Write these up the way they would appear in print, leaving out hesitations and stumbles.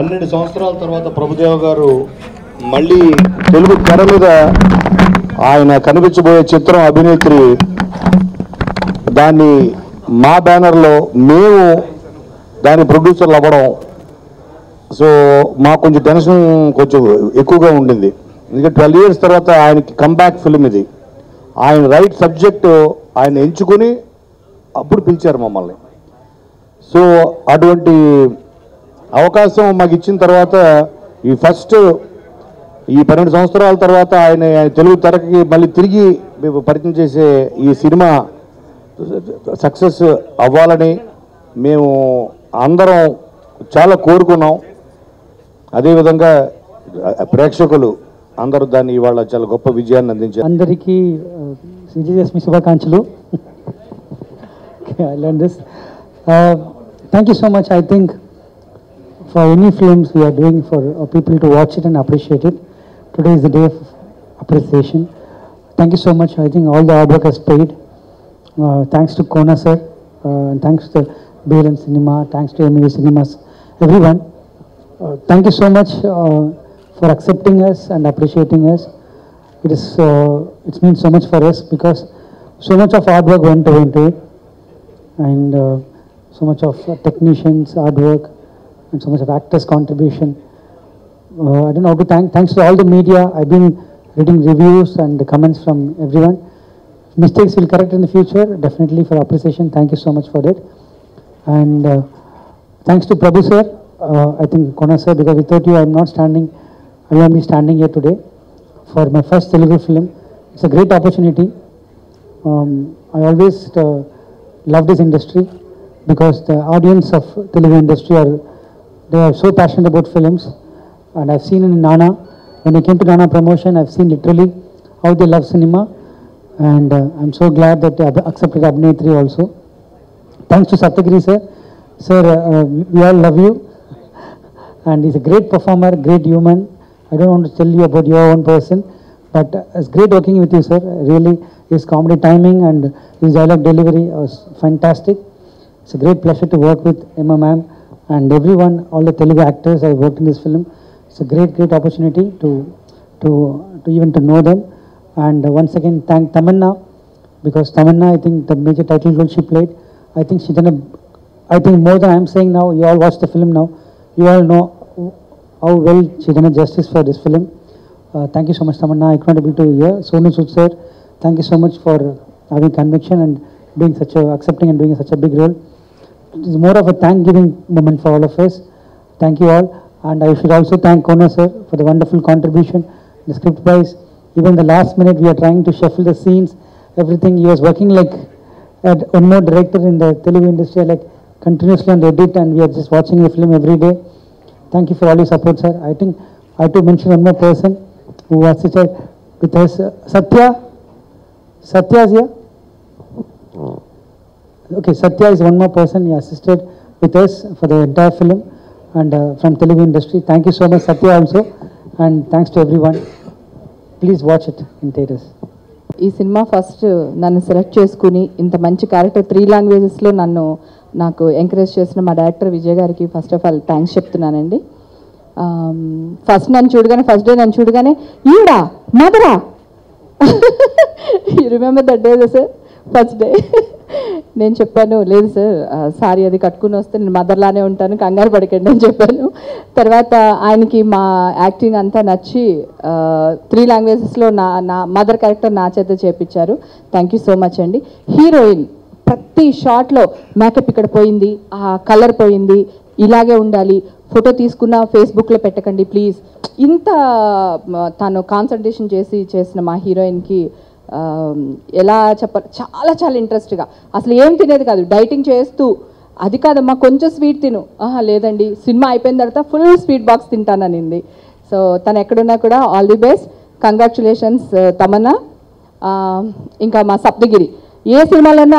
12 సంవత్సరాల తర్వాత ప్రభుదేవ గారు మళ్ళీ తెలుగు తెర మీద ఆయన కనిపించబోయే చిత్రం అభినేత్రి, దాన్ని మా బ్యానర్లో మేము దాని ప్రొడ్యూసర్లు అవ్వడం, సో మాకు కొంచెం టెన్షన్ కొంచెం ఎక్కువగా ఉండింది. ఎందుకంటే 12 years తర్వాత ఆయనకి కంబ్యాక్ ఫిల్మ్ ఇది. ఆయన రైట్ సబ్జెక్టు ఆయన ఎంచుకొని అప్పుడు పిలిచారు మమ్మల్ని. సో అటువంటి అవకాశం మాకు ఇచ్చిన తర్వాత ఈ 12 సంవత్సరాల తర్వాత ఆయన తెలుగు తెరకి మళ్ళీ తిరిగి పరిచయం చేసే ఈ సినిమా సక్సెస్ అవ్వాలని మేము అందరం చాలా కోరుకున్నాం. అదేవిధంగా ప్రేక్షకులు అందరూ దాన్ని ఇవాళ చాలా గొప్ప విజయాన్ని అందించారు. అందరికీ విజయదశమి శుభాకాంక్షలు. Thank you so much. I think for any films we are doing for people to watch it and appreciate it, today is the day of appreciation. Thank you so much. I think all the hard work has paid. Thanks to Kona sir, thanks to BLM Cinema, thanks to MEV Cinemas, everyone. Thank you so much for accepting us and appreciating us. It means so much for us because so much of hard work went into it, and so much of technicians hard work and so much of actors contribution. I don't know how to thanks to all the media. I've been reading reviews and the comments from everyone. Mistakes will correct in the future, definitely, for appreciation. Thank you so much for it. And thanks to Prabhu sir, I think Kona sir, because without you I won't be standing here today for my first Telugu film. It's a great opportunity. I always love this industry because the audience of Telugu industry they are so passionate about films, and I've seen in Nana, when I came to Nana promotion, I've seen literally how they love cinema, and I'm so glad that they accepted Abhinetri also. Thanks to Satyagiri sir. Sir, we all love you, and he's a great performer, great human. I don't want to tell you about your own person, but it's great working with you, sir. Really, his comedy timing and his dialogue delivery was fantastic. It's a great pleasure to work with Emma ma'am and everyone, all the Telugu actors I worked in this film. It's a great opportunity to even to know them. And once again, thank Tamanna, because Tamanna, I think the major title role she played, I think she done I think more than I'm saying now, you all watch the film now, you all know how well she done a justice for this film. Thank you so much, Tamanna. I couldn't able to hear. Sonu Sood sir, thank you so much for having conviction and accepting and doing such a big role. It is more of a thank-giving moment for all of us. Thank you all. And I should also thank Kona sir for the wonderful contribution, the script wise. Even the last minute we are trying to shuffle the scenes, everything. He was working like one more director in the Telugu industry, like continuously on the edit, and we are just watching the film every day. Thank you for all your support, sir. I think I have to mention one more person who assisted with us. Satya is here? Okay, Satya is one more person. He assisted with us for the entire film, and from Telugu industry. Thank you so much, Satya also, and thanks to everyone. Please watch it in theaters. ఈ cinema first నన్ను select చేసుకుని ఇంత మంచి character 3 languagesలో నాకు encourage చేసిన మా director Vijay గారికి first of all thanks చెప్తున్నానండి. ఫస్ట్ డే నన్ను చూడగానే ఈడా మదరా you remember that day sir? First day నేను చెప్పాను, లేదు సార్ సారీ అది కట్టుకుని వస్తే నేను మదర్లానే ఉంటాను, కంగారు పడకండి అని చెప్పాను. తర్వాత ఆయనకి మా యాక్టింగ్ అంతా నచ్చి 3 languagesలో నా మదర్ క్యారెక్టర్ నా చేత చేపించారు. థ్యాంక్ యూ సో మచ్ అండి. హీరోయిన్ ప్రతి షాట్లో మేకప్ ఇక్కడ పోయింది, ఆ కలర్ పోయింది, ఇలాగే ఉండాలి, ఫోటో తీసుకున్న ఫేస్బుక్లో పెట్టకండి ప్లీజ్, ఇంత తను కాన్సన్ట్రేషన్ చేసిన మా హీరోయిన్కి ఎలా చెప్పాలి, చాలా చాలా ఇంట్రెస్ట్గా, అసలు ఏం తినేది కాదు, డైటింగ్ చేస్తూ, అది కాదమ్మా కొంచెం స్వీట్ తిను, లేదండి సినిమా అయిపోయిన తర్వాత ఫుల్ స్వీట్ బాక్స్ తింటాననింది. సో తను ఎక్కడున్నా కూడా all the best, congratulations Tamannaah. ఇంకా మా సప్తగిరి ఏ సినిమాలన్నా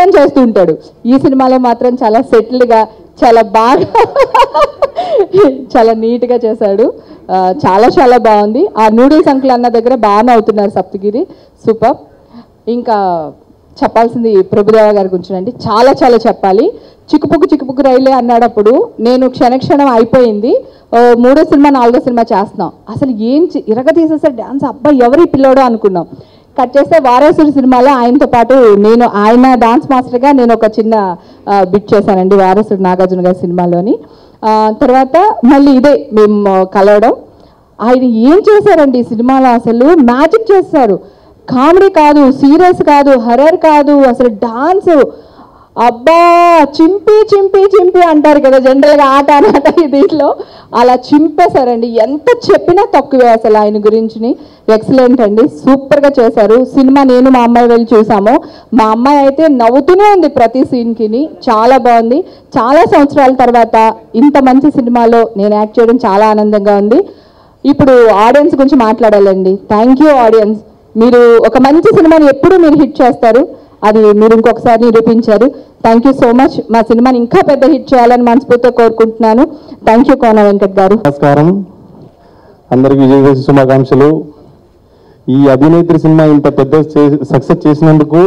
అని చేస్తూ ఉంటాడు, ఈ సినిమాలో మాత్రం చాలా సెటిల్డ్గా చాలా బాగా చాలా నీట్గా చేశాడు. చాలా చాలా బాగుంది. ఆ నూడిల్స్ అంకుల్ అన్న దగ్గర బాగా అవుతున్నారు సప్తగిరి, సూపర్. ఇంకా చెప్పాల్సింది ప్రభుదేవ గారి గురించి అండి, చాలా చాలా చెప్పాలి. చిక్కుపుక్కు చిక్కుబుక్కు రైలే అన్నాడప్పుడు నేను క్షణక్షణం అయిపోయింది. మూడో సినిమా 4వ సినిమా చేస్తున్నాం. అసలు ఏం ఇరగ తీసేసారు డ్యాన్స్, అబ్బాయి ఎవరి పిల్లోడో అనుకున్నాం. కట్ చేస్తే వారసుడి సినిమాలో ఆయనతో పాటు ఆయన డాన్స్ మాస్టర్గా నేను ఒక చిన్న బిట్ చేశానండి వారసుడు నాగార్జున గారి సినిమాలోని. తర్వాత మళ్ళీ ఇదే మేము కలవడం. ఆయన ఏం చేశారండి ఈ సినిమాలో, అసలు మ్యాజిక్ చేస్తారు. కామెడీ కాదు, సీరియస్ కాదు, హర్రర్ కాదు, అసలు డాన్స్ అబ్బా చింపి చింపి చింపి అంటారు కదా జనరల్గా ఆట అన్నట, దీంట్లో అలా చింపేశారండి. ఎంత చెప్పినా తక్కువే అసలు ఆయన గురించి. ఎక్సలెంట్ అండి, సూపర్గా చేశారు. సినిమా నేను మా అమ్మాయి వెళ్ళి చూసాము. మా అమ్మాయి అయితే నవ్వుతూనే ఉంది ప్రతి సీన్కి. చాలా బాగుంది. చాలా సంవత్సరాల తర్వాత ఇంత మంచి సినిమాలో నేను యాక్ట్ చేయడం చాలా ఆనందంగా ఉంది. ఇప్పుడు ఆడియన్స్ గురించి మాట్లాడాలండి. థ్యాంక్ యూ ఆడియన్స్, మీరు ఒక మంచి సినిమాని ఎప్పుడూ మీరు హిట్ చేస్తారు, అది మీరు ఇంకొకసారి నిరూపించారు. Thank you so much. మా సినిమాని ఇంకా పెద్ద హిట్ చేయాలని మనస్ఫూర్తిగా కోరుకుంటున్నాను. థ్యాంక్ యూ కోన వెంకట్ గారు. నమస్కారం, అందరికీ విజయదశమి శుభాకాంక్షలు. ఈ అభినేత్రి సినిమా ఇంత పెద్ద సక్సెస్ చేసినందుకు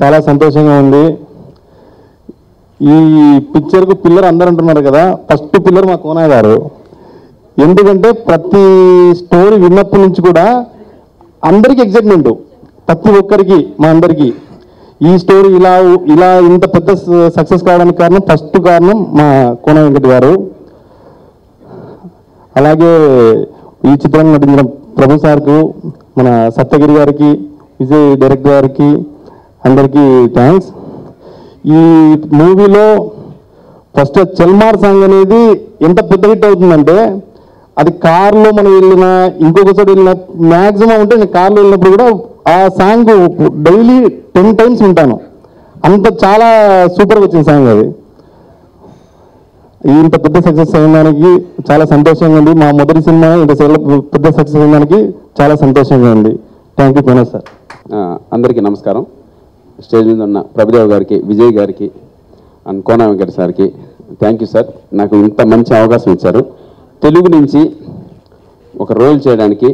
చాలా సంతోషంగా ఉంది. ఈ పిక్చర్కు పిల్లర్ అందరూ అంటున్నారు కదా, ఫస్ట్ పిల్లర్ మా కోన గారు. ఎందుకంటే ప్రతి స్టోరీ విన్నప్పటి నుంచి కూడా అందరికీ ఎగ్జైట్మెంట్, ప్రతి ఒక్కరికి మా అందరికీ ఈ స్టోరీ ఇలా ఇంత పెద్ద సక్సెస్ కావడానికి ఫస్ట్ కారణం మా కోన వెంకట్ గారు. అలాగే ఈ చిత్రంలో నటించిన ప్రభు సార్కు, మన సప్తగిరి గారికి, విజయ్ డైరెక్టర్ గారికి అందరికీ థ్యాంక్స్. ఈ మూవీలో ఫస్ట్ చల్మార్ సాంగ్ అనేది ఎంత పెద్ద హిట్ అవుతుందంటే, అది కార్లో మనం వెళ్ళినా ఇంకొకసారి వెళ్ళినా మ్యాక్సిమం ఉంటే నేను కార్లో వెళ్ళినప్పుడు కూడా ఆ సాంగ్ డైలీ 10 times వింటాను. అంత చాలా సూపర్గా వచ్చిన సాంగ్ అది. ఇంత పెద్ద సక్సెస్ అయినానికి చాలా సంతోషంగా ఉంది. మా మొదటి సినిమా ఇంత పెద్ద సక్సెస్ అయినానికి చాలా సంతోషంగా ఉంది. Thank you Kona sir. అందరికీ నమస్కారం. స్టేజ్ మీద ఉన్న ప్రభుదేవ్ గారికి, విజయ్ గారికి అండ్ కోన వెంకట సార్కి థ్యాంక్ యూ సార్. నాకు ఇంత మంచి అవకాశం ఇచ్చారు. తెలుగు నుంచి ఒక రోల్ చేయడానికి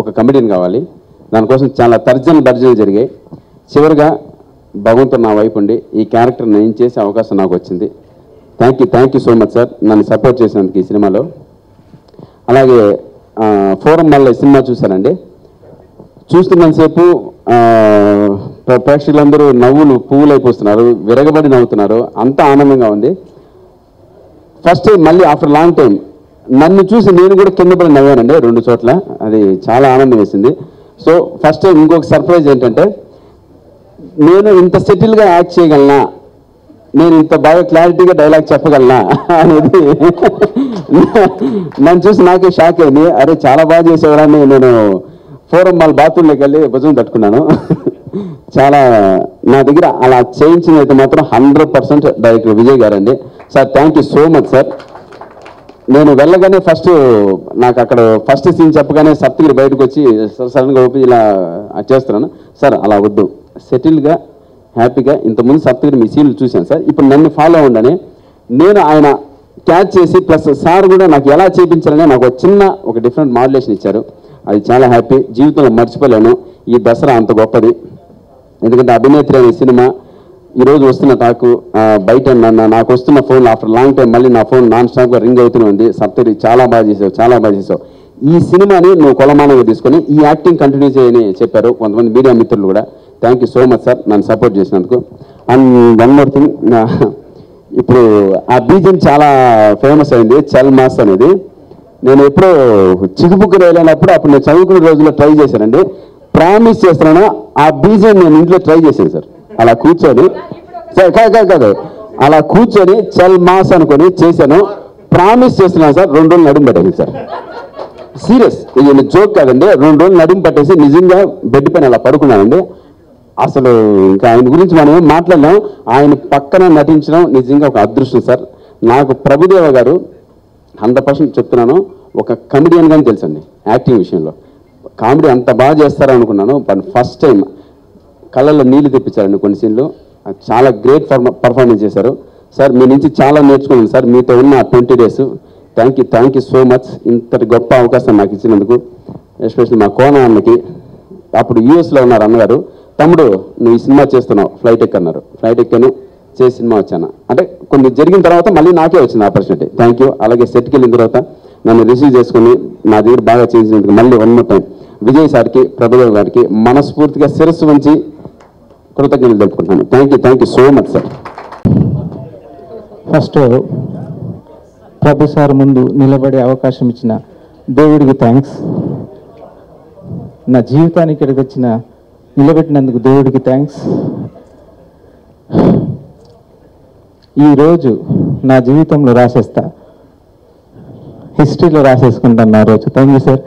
ఒక కమెడియన్ కావాలి. దానికోసం చాలా తర్జనలు జరిగాయి. చివరిగా భగవంతుడు నా వైపు ఉండి ఈ క్యారెక్టర్ నేను చేసే అవకాశం నాకు వచ్చింది. Thank you so much sir, నన్ను సపోర్ట్ చేసినందుకు ఈ సినిమాలో. అలాగే ఫోరం మళ్ళీ సినిమా చూశానండి. చూస్తున్నంతసేపు ప్రేక్షకులందరూ నవ్వులు పువ్వులు అయిపోతున్నారు, విరగబడి నవ్వుతున్నారు, అంత ఆనందంగా ఉంది. ఫస్ట్ టైం మళ్ళీ ఆఫ్టర్ లాంగ్ టైం నన్ను చూసి నేను కూడా కింద పడి నవ్వానండి 2 చోట్ల. అది చాలా ఆనందం వేసింది. సో ఫస్ట్ టైం ఇంకొక సర్ప్రైజ్ ఏంటంటే, నేను ఇంత సెటిల్గా యాక్ట్ చేయగలనా, నేను ఇంత బాగా క్లారిటీగా డైలాగ్ చెప్పగలనా అనేది నన్ను చూసి నాకే షాక్ అయింది. అరే చాలా బాగా చేసేవాడని నేను ఫోరం మాల్ బాత్రూంలోకి వెళ్ళి భుజం తట్టుకున్నాను. చాలా నా దగ్గర అలా చేయించింది అయితే మాత్రం 100% డైరెక్టర్ విజయ్ గారండి. Sir thank you so much sir. నేను వెళ్ళగానే నాకు అక్కడ ఫస్ట్ సీన్ చెప్పగానే సప్తగిరి బయటకు వచ్చి సడన్గా ఓపి ఇలా చేస్తున్నాను. సార్ అలా వద్దు, సెటిల్గా హ్యాపీగా, ఇంతకుముందు సప్తగిరి మీ సీన్లు చూశాను సార్, ఇప్పుడు నన్ను ఫాలో అవ్వండి. నేను ఆయన క్యాచ్ చేసి ప్లస్ సార్ కూడా నాకు ఎలా చేయించాలని నాకు ఒక డిఫరెంట్ మాడ్యులేషన్ ఇచ్చారు. అది చాలా హ్యాపీ, జీవితంలో మర్చిపోలేను. ఈ దసరా అంత గొప్పది. ఎందుకంటే అభినేత్రి అనే సినిమా ఈరోజు వస్తున్న టాకు బయట నాకు వస్తున్న ఫోన్ ఆఫ్టర్ లాంగ్ టైం మళ్ళీ నా ఫోన్ నాన్ స్టాప్గా రింగ్ అవుతూనే ఉంది. సప్తగిరి చాలా బాగా చేసావు. ఈ సినిమాని నువ్వు కొలమానంగా తీసుకొని ఈ యాక్టింగ్ కంటిన్యూ చేయని చెప్పారు కొంతమంది మీడియా మిత్రులు కూడా. Thank you so much sir నన్ను సపోర్ట్ చేసినందుకు. అండ్ వన్ మోర్ థింగ్, ఇప్పుడు ఆ బీజం చాలా ఫేమస్ అయింది, చల్ మాస్ అనేది. నేను ఎప్పుడో చిగుబుక్కు రైలైనప్పుడు అప్పుడు నేను చదువుకునే రోజుల్లో ట్రై చేశానండి. ప్రామిస్ చేస్తున్నాను, ఆ బీజం నేను ఇంట్లో ట్రై చేశాను సార్. అలా కూర్చొని కాదు అలా కూర్చొని చల్ మాస్ అనుకొని చేశాను. ప్రామిస్ చేస్తున్నాను సార్, 2 రోజులు నడుము పట్టేసి సార్, సీరియస్, ఇది జోక్ కాదండి. 2 రోజులు నడుము పట్టేసి నిజంగా బెడ్ పైన అలా పడుకున్నానండి. అసలు ఇంకా ఆయన గురించి మనం ఏం మాట్లాడలేం. ఆయన పక్కన నటించడం నిజంగా ఒక అదృష్టం సార్. నాకు ప్రభుదేవ గారు 100% చెప్తున్నాను, ఒక కమెడియన్గానే తెలుసండి. యాక్టింగ్ విషయంలో కామెడీ అంత బాగా చేస్తారని అనుకున్నాను. బట్ ఫస్ట్ టైం కళ్ళల్లో నీళ్లు తెప్పించారండి కొన్ని సీన్లు. చాలా గ్రేట్ పర్ఫార్మెన్స్ చేశారు సార్. మీ నుంచి చాలా నేర్చుకున్నాను సార్, మీతో ఉన్న 20 days. Thank you so much ఇంతటి గొప్ప అవకాశం నాకు ఇచ్చినందుకు. ఎస్పెషల్లీ మా కోన అన్నకి, అప్పుడు యూఎస్లో ఉన్నారు అన్నగారు, తమ్ముడు నువ్వు ఈ సినిమా చేస్తున్నావు ఫ్లైట్ ఎక్కన్నారు. ఫ్లైట్ ఎక్కాను, చేసి సినిమా వచ్చాను. అంటే కొన్ని జరిగిన తర్వాత మళ్ళీ నాకే వచ్చింది ఆపర్చునిటీ. Thank you. అలాగే సెట్కి వెళ్ళిన తర్వాత నన్ను రిసీవ్ చేసుకుని నా దగ్గర బాగా చేసినందుకు మళ్ళీ వన్ మోర్ టైం విజయ్ సార్కి, ప్రభుదేవ్ గారికి మనస్ఫూర్తిగా శిరస్సు వంచి కృతజ్ఞతలు తెలుపుకుంటున్నాను. Thank you so much sir. First Prabhu sir ముందు నిలబడే అవకాశం ఇచ్చిన దేవుడికి థ్యాంక్స్. నా జీవితానికి ఇక్కడికి వచ్చిన నిలబెట్టినందుకు దేవుడికి థ్యాంక్స్. ఈరోజు నా జీవితంలో రాసేస్తా, హిస్టరీలో రాసేసుకుంటాను నా రోజు. Thank you sir.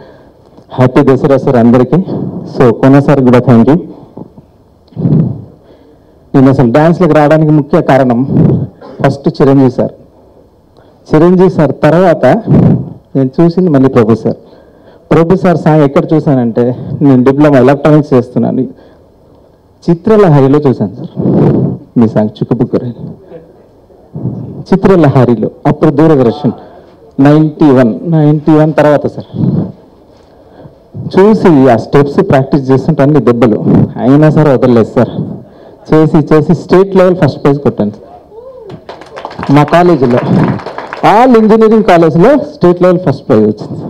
Happy Dasara sir అందరికీ. సో కొన సార్ కూడా థ్యాంక్ యూ. నేను అసలు డ్యాన్స్లోకి రావడానికి ముఖ్య కారణం first Chiranjeevi sir. Chiranjeevi sir తర్వాత నేను చూసింది మళ్ళీ ప్రభు సార్. ప్రభు సార్ సాంగ్ ఎక్కడ చూశానంటే నేను డిప్లొమా ఎలక్ట్రానిక్స్ చేస్తున్నాను, చిత్రలహరిలో చూశాను సార్ మీ సాంగ్ చుక్కుబుక్కురే. చిత్రలహరిలో అప్పుడు దూరదర్శన్ 91 తర్వాత సార్ చూసి ఆ స్టెప్స్ ప్రాక్టీస్ చేస్తుంటే అన్ని దెబ్బలు అయినా సార్ వదలలేదు సార్. చేసి స్టేట్ లెవెల్ ఫస్ట్ ప్రైజ్ కొట్టాను సార్. మా కాలేజీలో ఆల్ ఇంజనీరింగ్ కాలేజ్లో స్టేట్ లెవెల్ ఫస్ట్ ప్రైజ్ వచ్చింది.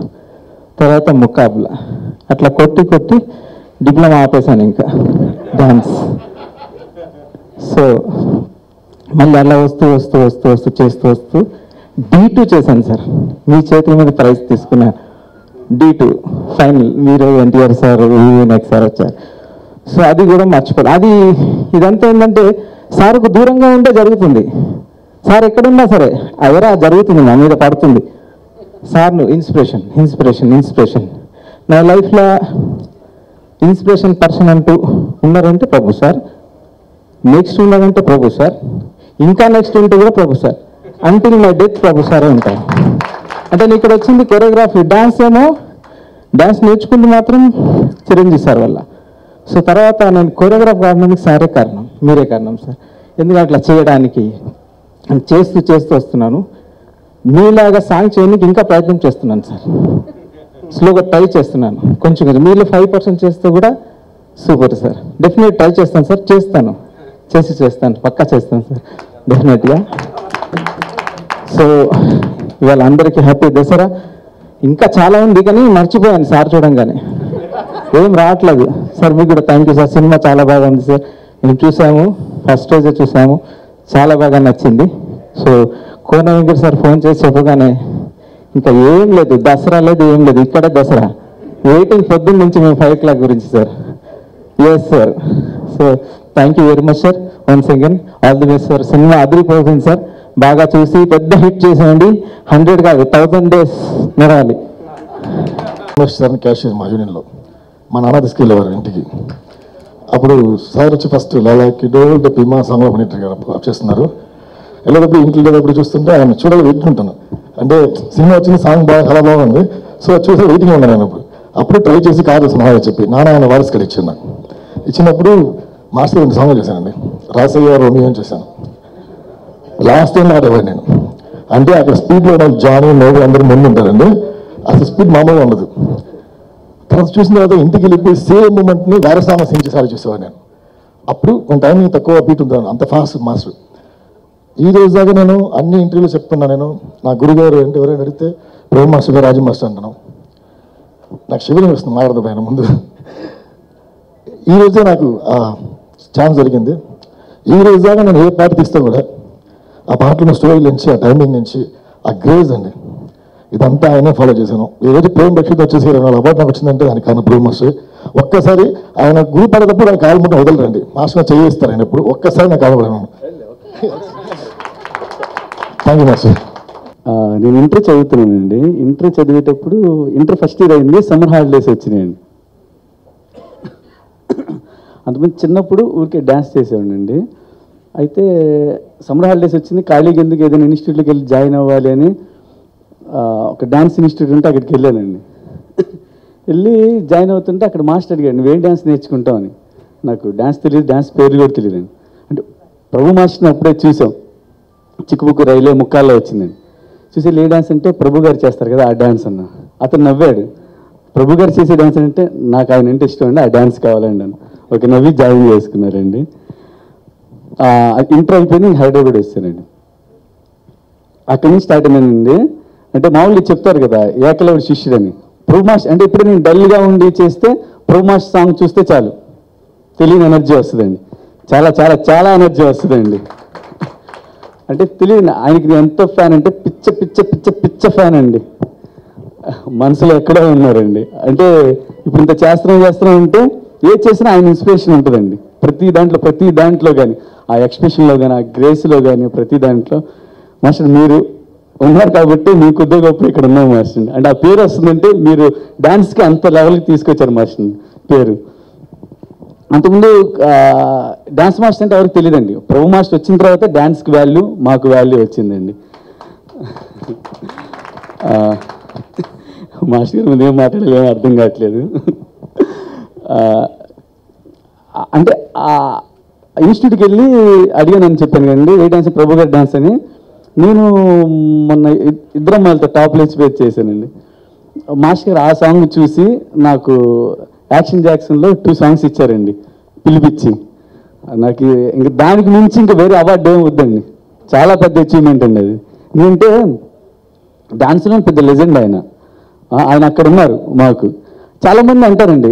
తర్వాత ముకాబులా అట్లా కొట్టి డిప్లొమా ఆపేశాను ఇంకా డాన్స్. సో మళ్ళీ అలా వస్తూ చేస్తూ D2 చేశాను సార్. మీ చేతుల మీద ప్రైజ్ తీసుకున్నాను. D2 ఫైనల్ మీరు ఎన్టీఆర్ సార్, వినాయక్ సార్ వచ్చారు. సో అది కూడా మర్చిపోలేదు. అది ఇదంతా ఏంటంటే సార్కు దూరంగా ఉంటే జరుగుతుంది. సార్ ఎక్కడున్నా సరే ఎవరా జరుగుతుంది, నా మీద పడుతుంది. సార్ను ఇన్స్పిరేషన్ నా లైఫ్లో ఇన్స్పిరేషన్ పర్సన్ అంటూ ఉన్నారంటే ప్రభు సార్. నెక్స్ట్ ఉన్నారంటే ప్రభు సార్. ఇంకా నెక్స్ట్ ఉంటే కూడా ప్రభు సార్. అంటిల్ మై డెత్ ప్రభు సారే ఉంటారు. అంటే నేను ఇక్కడ వచ్చింది కొరియోగ్రఫీ, డ్యాన్స్ నేర్చుకుంది మాత్రం చిరంజీవి సార్ వల్ల. సో తర్వాత నేను కొరియోగ్రాఫ్ కావడానికి సారే కారణం, మీరే కారణం సార్. ఎందుకంటే అట్లా చేయడానికి చేస్తూ వస్తున్నాను. మీలాగా సాంగ్ చేయడానికి ఇంకా ప్రయత్నం చేస్తున్నాను సార్. స్లోగా ట్రై చేస్తున్నాను కొంచెం. మీలో 5% చేస్తే కూడా సూపర్ సార్. డెఫినెట్ ట్రై చేస్తాను సార్. చేస్తాను పక్కా చేస్తాను సార్ డెఫినెట్గా. సో ఇవాళ అందరికీ హ్యాపీ దసరా. ఇంకా చాలా ఉంది కానీ మర్చిపోయాను సార్ చూడంగానే, ఏం రావట్లేదు సార్. మీకు కూడా థ్యాంక్ యూ సార్. సినిమా చాలా బాగా ఉంది సార్. మేము చూసాము, ఫస్ట్ రోజే చూసాము, చాలా బాగా నచ్చింది. సో కోన వెంకట సార్ ఫోన్ చేసి చెప్పగానే ఇంకా ఏం లేదు, దసరా లేదు, ఏం లేదు, ఇక్కడే దసరా వెయిటింగ్ పొద్దున్న నుంచి మేము 5 o'clock గురించి sir. Yes sir. So thank you very much sir. Once again all the best sir. Cinema అదిరిపోతుంది సార్. బాగా చూసి పెద్ద హిట్ చేసేయండి. 100 కాదు 1000 days నడవాలి. సార్ క్యాషియర్ మా యూనియన్లో మా నాన్న తీసుకెళ్ళేవారు ఇంటికి. అప్పుడు సార్ వచ్చి ఫస్ట్ లైలాకి డోల్ ద పిమా సాంగ్లో పనిట్టు చేస్తున్నారు. వెళ్ళేటప్పుడు ఇంట్లో వెళ్ళేటప్పుడు చూస్తుంటే ఆయన చూడాలి వెయిట్లుంటాను. అంటే సినిమా వచ్చింది, సాంగ్ బాగా చాలా బాగుంది. సో చూసే వెయిటింగ్ ఉన్నాను నేను. అప్పుడు ట్రై చేసి కాదు మహారాజ్ చెప్పి ఆయన వాయిస్ కార్డ్ ఇచ్చాను. నాకు ఇచ్చినప్పుడు మాస్టర్ 2 సాంగ్లు చేశానండి. రాసయ్య రోమియో అని చేశాను. లాస్ట్ టైం ఆడేవాడు నేను. అంటే అక్కడ స్పీడ్లో జానీ నోబు అందరూ ముందు ఉంటారండి. అసలు స్పీడ్ మామూలుగా ఉండదు. తర్వాత చూసిన తర్వాత ఇంటికి వెళ్ళిపోయి సేమ్ మూమెంట్ని వేరే సాంగ్ సింగ్ చేసేవాడు చూసేవాడు నేను. అప్పుడు కొంత టైం తక్కువ బీట్ ఉంటాను, అంత ఫాస్ట్ మాస్టర్. ఈ రోజు దాకా నేను అన్ని ఇంటర్వ్యూలు చెప్తున్నా. నేను నా గురుగారు అంటే ఎవరైనా అడిగితే ప్రేమ్ మాస్టర్ గారు, రాజు మాస్టర్ అంటాను. నాకు శివలింగం వస్తుంది మాట్లాడదు ఆయన ముందు. ఈ రోజే నాకు ఛాన్స్ జరిగింది. ఈ రోజు దాకా నేను ఏ పాట తీస్తా కూడా ఆ పాటలో స్టోరీ నుంచి, ఆ టైమింగ్ నుంచి, ఆ గ్రేజ్ అండి, ఇదంతా ఆయనే ఫాలో చేశాను. ఈ రోజు ప్రేమ్ రక్షిత్ వచ్చేసి 2 అవార్డు నాకు వచ్చిందంటే దానికి కారణం ప్రేమ్ మాస్టర్. ఒక్కసారి ఆయన గురి పడేటప్పుడు ఆయన కాలు ముట్ట వదలరండి, మాస్టర్ చేయిస్తారు ఆయన. ఎప్పుడు ఒక్కసారి నాకు కాలపడాను. Thank you master. నేను ఇంటర్ చదువుతున్నానండి. ఇంటర్ చదివేటప్పుడు ఇంటర్ ఫస్ట్ ఇయర్ అయింది, సమ్మర్ హాలిడేస్ వచ్చినాయండి. అంతమంది చిన్నప్పుడు ఊరికే డ్యాన్స్ చేసేవాడినండి. అయితే సమ్మర్ హాలిడేస్ వచ్చింది, ఖాళీగా ఎందుకు ఏదైనా ఇన్స్టిట్యూట్లోకి వెళ్ళి జాయిన్ అవ్వాలి అని ఒక డ్యాన్స్ ఇన్స్టిట్యూట్ ఉంటే అక్కడికి వెళ్ళానండి. వెళ్ళి జాయిన్ అవుతుంటే అక్కడ మాస్టర్ అడిగాడు, నువ్వేం డ్యాన్స్ నేర్చుకుంటావు అని. నాకు డ్యాన్స్ తెలియదు, డ్యాన్స్ పేరు కూడా తెలియదండి. అంటే ప్రభు మాస్టర్ని అప్పుడే చూసాం, చిక్కుబుక్కు రైలే ముక్కాల్లో వచ్చిందండి. చూసి ఏ డ్యాన్స్ అంటే ప్రభు గారు చేస్తారు కదా ఆ డ్యాన్స్ అన్న. అతను నవ్వాడు, ప్రభు గారు చేసే డ్యాన్స్ అంటే నాకు ఆయన అంటే ఇష్టం అండి, ఆ డ్యాన్స్ కావాలండి అని. ఓకే నవ్వి జాయిన్ చేసుకున్నారండి. ఇంటర్ అయిపోయింది, నేను హైదరాబాద్ వచ్చానండి. అక్కడి నుంచి స్టార్ట్ అయిందండి. అంటే మామూలుగా చెప్తారు కదా ఏకలవుడి శిష్యుడని. ప్రభు మాస్టర్ అంటే ఇప్పుడు నేను డల్గా ఉండి చేస్తే ప్రభు మాస్టర్ సాంగ్ చూస్తే చాలు తెలియని ఎనర్జీ వస్తుందండి. చాలా చాలా చాలా ఎనర్జీ వస్తుందండి. అంటే తెలియదు ఆయనకి నేను ఎంతో ఫ్యాన్ అంటే పిచ్చ పిచ్చ పిచ్చ పిచ్చ ఫ్యాన్ అండి. మనసులో ఎక్కడో ఉన్నారండి. అంటే ఇప్పుడు ఇంత చేస్తున్నాం అంటే ఏ చేసినా ఆయన ఇన్స్పిరేషన్ ఉంటుందండి. ప్రతి దాంట్లో కానీ ఆ ఎక్స్ప్రెషన్లో కానీ ఆ గ్రేస్లో కానీ ప్రతి దాంట్లో మాస్టర్ మీరు ఉన్నారు కాబట్టి మీ కొద్దిగా గొప్ప ఇక్కడ ఉన్నాం మాస్టర్. అంటే ఆ పేరు వస్తుందంటే మీరు డాన్స్కి అంత లెవెల్కి తీసుకొచ్చారు మాస్టర్ పేరు. అంతకుముందు డాన్స్ మాస్టర్ అంటే ఎవరికి తెలియదండి. ప్రభు మాస్టర్ వచ్చిన తర్వాత డాన్స్కి వాల్యూ మాకు వాల్యూ వచ్చిందండి. మాస్టర్ గారి ముందు ఏం మాట్లాడలేమో అర్థం కావట్లేదు. అంటే ఇన్స్టిట్యూట్కి వెళ్ళి అడిగానని చెప్పాను కదండి ఏ డాన్స్ ప్రభు గారి డాన్స్ అని. నేను మొన్న ఇద్దరం వాళ్ళతో టాప్ లేచిపోయి చేశానండి. మాస్టర్ గారు ఆ సాంగ్ చూసి నాకు యాక్షన్ జాక్సన్లో 2 songs ఇచ్చారండి పిలిపించి. నాకు ఇంక దానికి మించి ఇంకా వేరే అవార్డు ఏమి వద్దండి. చాలా పెద్ద అచీవ్మెంట్ అండి అది. ఎందుకంటే డాన్స్లో పెద్ద లెజెండ్ ఆయన అక్కడ ఉన్నారు. మాకు చాలామంది అంటారండి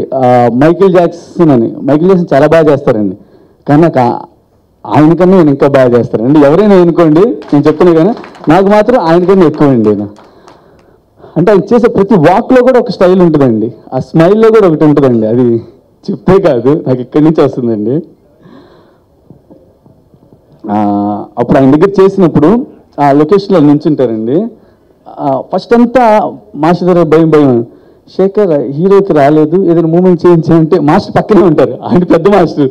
మైకేల్ జాక్సన్ అని. మైకేల్ జాక్సన్ చాలా బాగా చేస్తారండి, కానీ నాకు ఆయనకన్నా నేను ఇంకా బాగా చేస్తానండి. ఎవరైనా అనుకోండి నేను చెప్తున్నా కానీ నాకు మాత్రం ఆయనకన్నా ఎక్కువ అండి. అంటే ఆయన చేసే ప్రతి వాక్లో కూడా ఒక స్టైల్ ఉంటుందండి, ఆ స్మైల్లో కూడా ఒకటి ఉంటుందండి. అది చెప్తే కాదు, నాకు ఇక్కడి నుంచి వస్తుందండి. అప్పుడు ఆయన దగ్గర చేసినప్పుడు ఆ లొకేషన్లో నించుంటారండి. ఫస్ట్ అంతా మాస్టర్ దగ్గర భయం శేఖర్ హీరోకి రాలేదు ఏదైనా మూమెంట్ చేంజ్ చేయంటే మాస్టర్ పక్కనే ఉంటారు. ఆయన పెద్ద మాస్టర్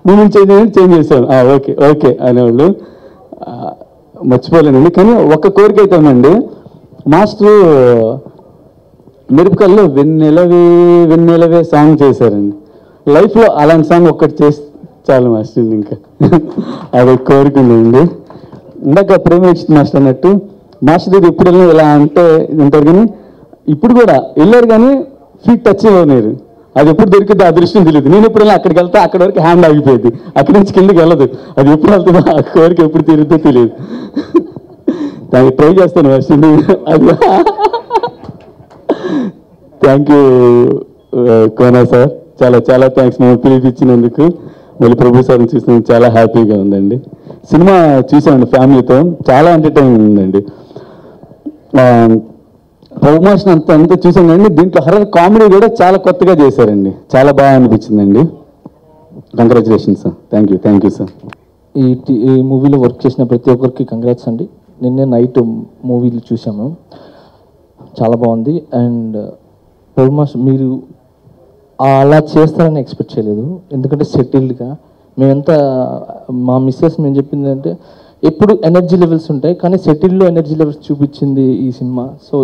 మూమెంట్ చేంజ్ చేశాను ఓకే ఓకే అనేవాళ్ళు. మర్చిపోలేనండి. కానీ ఒక్క కోరిక అవుతామండి, మాస్టరు మిరపకల్లో వెన్నెలవే సాంగ్ చేశారండి. లైఫ్లో అలాంటి సాంగ్ ఒక్కటి చేసి చాలు మాస్టర్. ఇంకా అది కోరుకుందండి. ఇందాక ప్రేమేక్షిత్ మాస్టర్ అన్నట్టు మాస్టర్ దగ్గర ఎప్పుడు వెళ్ళినా ఇలా అంటే ఉంటారు, కానీ ఇప్పుడు కూడా వెళ్ళారు కానీ ఫీట్ టచ్ అవ్వలేరు. అది ఎప్పుడు దొరికితే అదృష్టం తెలియదు. నేను ఎప్పుడు అక్కడికి వెళ్తే అక్కడి వరకు హ్యాండ్ ఆగిపోయింది, అక్కడి నుంచి కిందకి వెళ్ళదు. అది ఎప్పుడు వెళ్తుందో ఆ కోరిక ఎప్పుడు తీరుద్దో తెలియదు. దానికి ట్రై చేస్తాను మాస్టర్. అది థ్యాంక్ యూ కోనా సార్, చాలా చాలా థ్యాంక్స్ మమ్మల్ని పిలిపించినందుకు. మళ్ళీ ప్రభు సార్ని చూసినందుకు చాలా హ్యాపీగా ఉందండి. సినిమా చూసామండి ఫ్యామిలీతో, చాలా ఎంటర్టైనింగ్ ఉందండి. ప్రభు మాస్టర్ అంతా చూసాం కానీ దీంట్లో హర్రర్ కామెడీ కూడా చాలా కొత్తగా చేశారండి, చాలా బాగా అనిపించిందండి. Congratulations sir. Thank you sir. ఈ మూవీలో వర్క్ చేసిన ప్రతి ఒక్కరికి కంగ్రాట్స్ అండి. నిన్నే నైట్ మూవీలు చూసాము, చాలా బాగుంది. అండ్ ప్రభు మాస్టర్ మీరు అలా చేస్తారని ఎక్స్పెక్ట్ చేయలేదు, ఎందుకంటే సెటిల్డ్గా మేమంతా మా మిస్సెస్ మేము చెప్పింది అంటే ఎప్పుడు ఎనర్జీ లెవెల్స్ ఉంటాయి కానీ సెటిల్డ్లో ఎనర్జీ లెవెల్స్ చూపించింది ఈ సినిమా. సో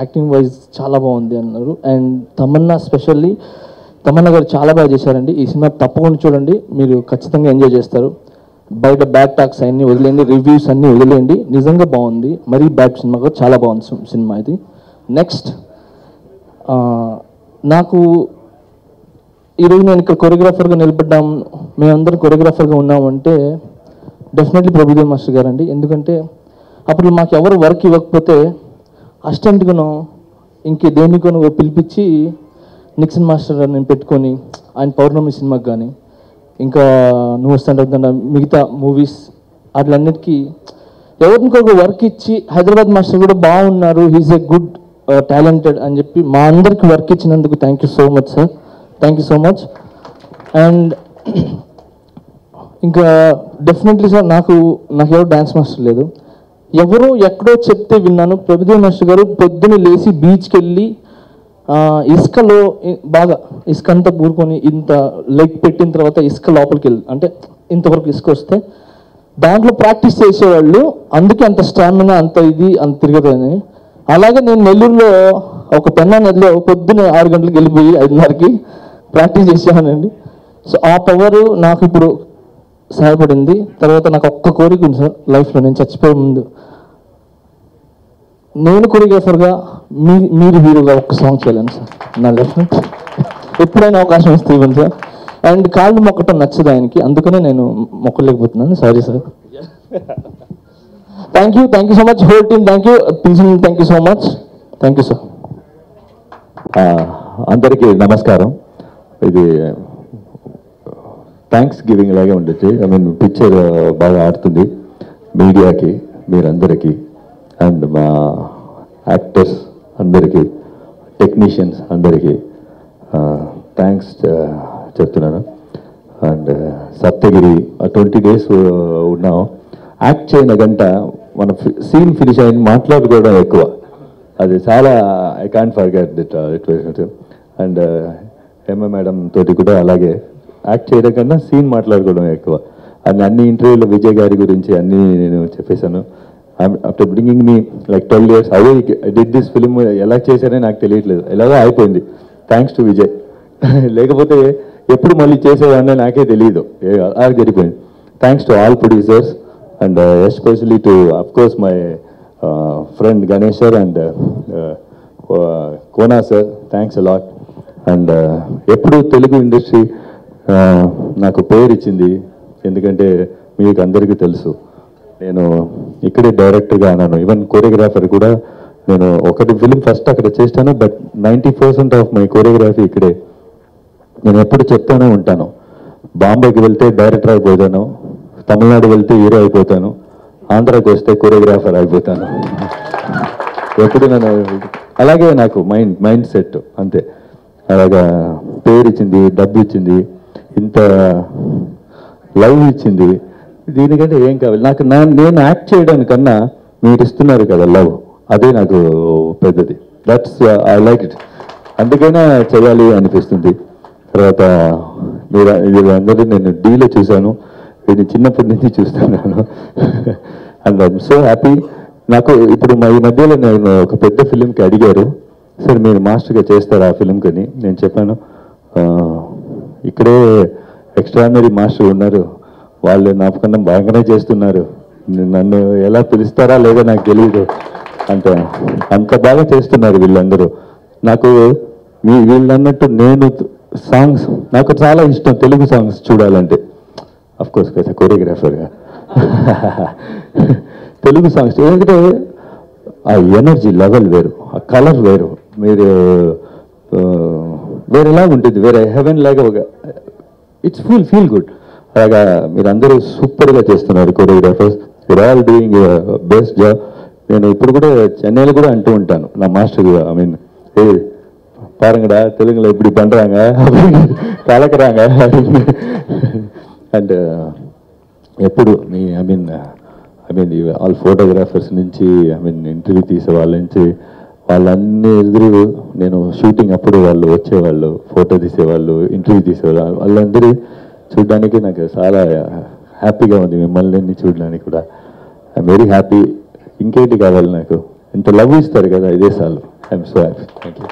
యాక్టింగ్ వైజ్ చాలా బాగుంది అన్నారు. అండ్ తమన్నా గారు చాలా బాగా చేశారండి. ఈ సినిమా తప్పకుండా చూడండి, మీరు ఖచ్చితంగా ఎంజాయ్ చేస్తారు. బయట బ్యాడ్ టాక్స్ అన్నీ వదిలేండి, రివ్యూస్ అన్నీ వదిలేండి, నిజంగా బాగుంది. మరీ బ్యాడ్ సినిమా కూడా చాలా బాగుంది సినిమా ఇది. నెక్స్ట్ నాకు ఈరోజు నేను ఇక్కడ కొరియోగ్రాఫర్గా నిలబడ్డాం, మేమందరం కొరియోగ్రాఫర్గా ఉన్నామంటే డెఫినెట్లీ ప్రభుదేవ్ మాస్టర్ గారు అండి. ఎందుకంటే అప్పుడు మాకు ఎవరు వర్క్ ఇవ్వకపోతే అసిస్టెంట్గానో దేనికోనో పిలిపించి నిక్సన్ మాస్టర్ నేను పెట్టుకొని ఆయన పౌర్ణమి సినిమాకి కానీ ఇంకా నువ్వు వస్తుంటే మిగతా మూవీస్ అట్లన్నిటికీ ఎవరికొక వర్క్ ఇచ్చి హైదరాబాద్ మాస్టర్ కూడా బాగున్నారు, హీఈస్ ఎ గుడ్ టాలెంటెడ్ అని చెప్పి మా అందరికి వర్క్ ఇచ్చినందుకు thank you so much sir, thank you so much. And ఇంకా డెఫినెట్లీ సార్ నాకు ఎవరు డ్యాన్స్ మాస్టర్ లేదు, ఎవరో ఎక్కడో చెప్తే విన్నాను. ప్రభుదేవ్ మాస్టర్ గారు పొద్దున్న లేచి బీచ్కి వెళ్ళి ఇసుకలో బాగా ఇసుక అంతా పూరుకొని ఇంత లెగ్ పెట్టిన తర్వాత ఇసుక లోపలికి వెళ్ళి అంటే ఇంతవరకు ఇసుక వస్తే దాంట్లో ప్రాక్టీస్ చేసేవాళ్ళు, అందుకే అంత స్టామినా అంత తిరుగుతుంది. అలాగే నేను నెల్లూరులో ఒక పెన్నా నదిలో పొద్దున్న 6 గంటలకు వెళ్ళిపోయి 5:30కి ప్రాక్టీస్ చేసేవానండి. సో ఆ పవర్ నాకు ఇప్పుడు సహాయపడింది. తర్వాత నాకు ఒక్క కోరిక ఉంది సార్ లైఫ్లో, నేను చచ్చిపోయే ముందు నేను కొరియోగ్రాఫర్గా మీరు హీరోగా ఒక్క సాంగ్ చేయాలని సార్ నా లైఫ్లో. ఎప్పుడైనా అవకాశం ఇస్తే ఇవ్వండి సార్. అండ్ కాళ్ళు మొక్కటం నచ్చదు ఆయనకి, అందుకనే నేను మొక్కలేకపోతున్నాను. Sorry sir. Thank you so much whole team. Thank you so much. Thank you sir. అందరికీ నమస్కారం. ఇది థ్యాంక్స్ గివింగ్ లాగే ఉండొచ్చు. ఐ మీన్ పిక్చర్ బాగా ఆడుతుంది మీడియాకి, మీరందరికీ, అండ్ మా యాక్టర్స్ అందరికీ, టెక్నీషియన్స్ అందరికీ థ్యాంక్స్ చెప్తున్నాను. అండ్ సప్తగిరి 20 days ఉన్నాం. యాక్ట్ చేయన గంట మన సీన్ ఫినిష్ అయిన మాట్లాడుకోవడం ఎక్కువ. అది చాలా I can't forget that it. And Hema madam తోటి కూడా అలాగే యాక్ట్ చేయడం కన్నా సీన్ మాట్లాడుకోవడం ఎక్కువ. అండ్ అన్ని ఇంటర్వ్యూలో విజయ్ గారి గురించి అన్నీ నేను చెప్పేశాను. After bringing me like 12 years away did this film ఎలా చేశారని నాకు తెలియట్లేదు, ఎలాగో అయిపోయింది. Thanks to Vijay. లేకపోతే ఎప్పుడు మళ్ళీ చేసేవాడిని నాకే తెలియదు, అలా జరిగిపోయింది. Thanks to all producers and especially to of course my friend Ganesh sir and Kona sir, thanks a lot. And ఎప్పుడు తెలుగు ఇండస్ట్రీ నాకు పేరు ఇచ్చింది, ఎందుకంటే మీకు అందరికీ తెలుసు నేను ఇక్కడే డైరెక్టర్గా అన్నాను, ఈవెన్ కోరియోగ్రాఫర్ కూడా. నేను ఒకటి ఫిలిం ఫస్ట్ అక్కడ చేస్తాను, బట్ 90% ఆఫ్ మై కోరియోగ్రఫీ ఇక్కడే. నేను ఎప్పుడు చెప్తానే ఉంటాను, బాంబేకి వెళ్తే డైరెక్టర్ అయిపోతాను, తమిళనాడు వెళ్తే హీరో అయిపోతాను, ఆంధ్రాకి వస్తే కోరియోగ్రాఫర్ అయిపోతాను. ఎప్పుడు నేను అలాగే, నాకు మైండ్ సెట్ అంతే. అలాగా పేరు ఇచ్చింది, డబ్బు ఇచ్చింది, ఇంత లవ్ ఇచ్చింది. దీనికంటే ఏం కావాలి నాకు? నేను యాక్ట్ చేయడానికన్నా మీరు ఇస్తున్నారు కదా లవ్, అదే నాకు పెద్దది. That's I like it. అందుకైనా చేయాలి అనిపిస్తుంది. తర్వాత మీరు అందరూ నేను డీలో చూశాను, నేను చిన్నప్పటి నుంచి చూస్తున్నాను. And I'm so happy. నాకు ఇప్పుడు ఈ మధ్యలో నేను ఒక పెద్ద ఫిలింకి అడిగారు, సార్ మీరు మాస్టర్గా చేస్తారు ఆ ఫిలింకి అని. నేను చెప్పాను, ఇక్కడే ఎక్స్ట్రాడినరీ మాస్టర్ ఉన్నారు, వాళ్ళు నాకన్నా బాగానే చేస్తున్నారు, నన్ను ఎలా పిలుస్తారా లేదో నాకు తెలియదు, అంత బాగా చేస్తున్నారు వీళ్ళందరూ. నాకు వీళ్ళు అన్నట్టు నేను సాంగ్స్ నాకు చాలా ఇష్టం, తెలుగు సాంగ్స్ చూడాలంటే. అఫ్కోర్స్ కదా కోరియోగ్రాఫర్గా తెలుగు సాంగ్స్, ఎందుకంటే ఆ ఎనర్జీ లెవెల్ వేరు, ఆ కలర్ వేరు, మీరు వేరేలా ఉంటుంది, వేరే హెవెన్ లాగా ఒక ఇట్స్ ఫీల్ గుడ్. అలాగా మీరందరూ సూపర్గా చేస్తున్నారు choreographers, you're all doing best job. నేను ఇప్పుడు కూడా చెన్నైలో కూడా అంటూ ఉంటాను నా మాస్టర్, ఐ మీన్ பாருங்கடா தெலுங்குல இப்படி பண்றாங்க கலக்குறாங்க. అండ్ ఎప్పుడు ఐ మీన్ ఆల్ ఫోటోగ్రాఫర్స్ నుంచి ఇంటర్వ్యూ తీసే వాళ్ళ నుంచి వాళ్ళన్నీ ఎదురు నేను షూటింగ్ అప్పుడు వాళ్ళు వచ్చేవాళ్ళు, ఫోటో తీసేవాళ్ళు, ఇంటర్వ్యూ తీసేవాళ్ళు, వాళ్ళందరూ చూడడానికి నాకు చాలా హ్యాపీగా ఉంది. మిమ్మల్ని చూడడానికి కూడా ఐఎమ్ వెరీ హ్యాపీ. ఇంకేంటి కావాలి నాకు? ఇంత లవ్ ఇస్తారు కదా, ఇదే చాలు. I'm so happy. Thank you.